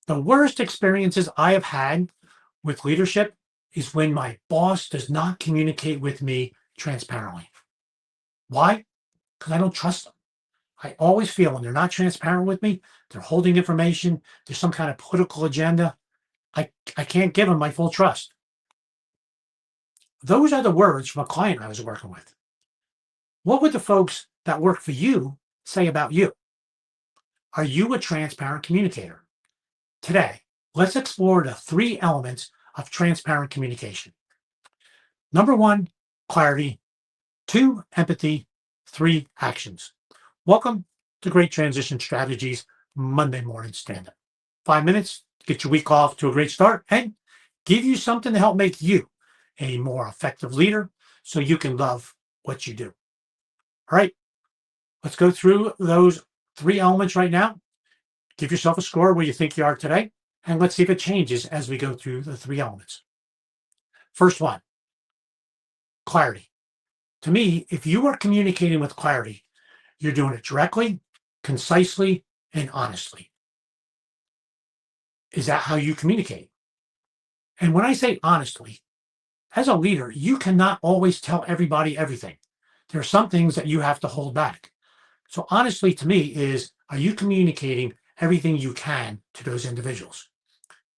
The worst experiences I have had with leadership is when my boss does not communicate with me transparently. Why? Because I don't trust them. I always feel when they're not transparent with me, they're holding information, there's some kind of political agenda. I can't give them my full trust. Those are the words from a client I was working with. What would the folks that work for you say about you? Are you a transparent communicator? Today, let's explore the three elements of transparent communication. Number one, clarity. Two, empathy. Three, actions. Welcome to Great Transition Strategies Monday Morning Stand Up. 5 minutes, get your week off to a great start and give you something to help make you a more effective leader so you can love what you do. All right, let's go through those three elements right now. Give yourself a score where you think you are today, and let's see if it changes as we go through the three elements. First one, clarity. To me, if you are communicating with clarity, you're doing it directly, concisely, and honestly. Is that how you communicate? And when I say honestly, as a leader, you cannot always tell everybody everything. There are some things that you have to hold back. So honestly, to me, is are you communicating everything you can to those individuals?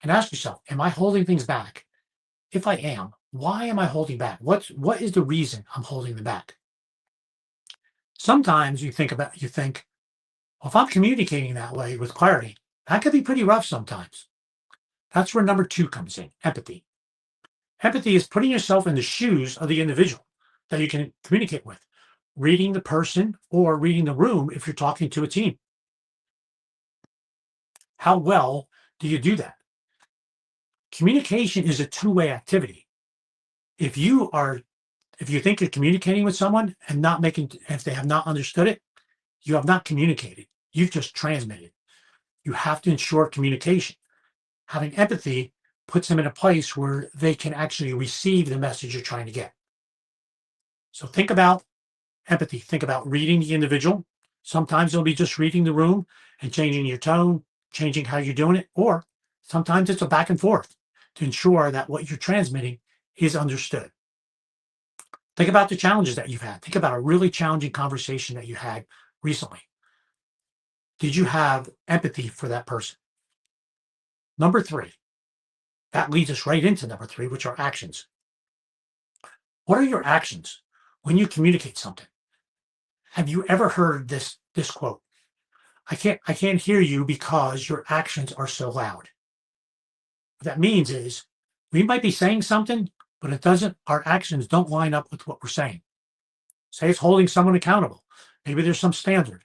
And ask yourself, am I holding things back? If I am, why am I holding back? What is the reason I'm holding them back? Sometimes you think, well, if I'm communicating that way with clarity, that could be pretty rough sometimes. That's where number two comes in, empathy. Empathy is putting yourself in the shoes of the individual that you can communicate with, reading the person or reading the room if you're talking to a team. How well do you do that? Communication is a two-way activity. If you think you're communicating with someone and if they have not understood it, you have not communicated. You've just transmitted. You have to ensure communication. Having empathy puts them in a place where they can actually receive the message you're trying to get. So think about empathy. Think about reading the individual. Sometimes it'll be just reading the room and changing your tone, changing how you're doing it, or sometimes it's a back and forth to ensure that what you're transmitting is understood. Think about the challenges that you've had. Think about a really challenging conversation that you had recently. Did you have empathy for that person? Number three, that leads us right into number three, which are actions. What are your actions when you communicate something? Have you ever heard this quote? I can't hear you because your actions are so loud. What that means is we might be saying something, but our actions don't line up with what we're saying. Say it's holding someone accountable. Maybe there's some standard.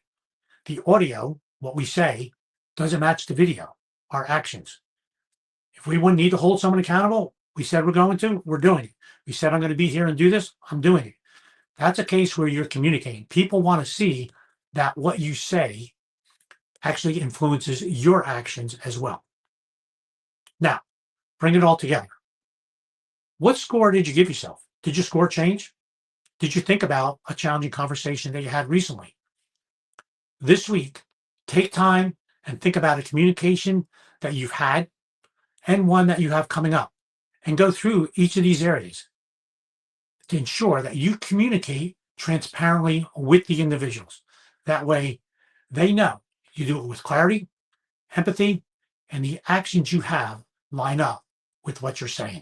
The audio, what we say, doesn't match the video, our actions. If we wouldn't need to hold someone accountable, we said we're doing it. We said I'm going to be here and do this, I'm doing it. That's a case where you're communicating. People want to see that what you say actually influences your actions as well. Now, bring it all together. What score did you give yourself? Did your score change? Did you think about a challenging conversation that you had recently? This week, take time and think about a communication that you've had and one that you have coming up, and go through each of these areas to ensure that you communicate transparently with the individuals. That way, they know you do it with clarity, empathy, and the actions you have line up with what you're saying.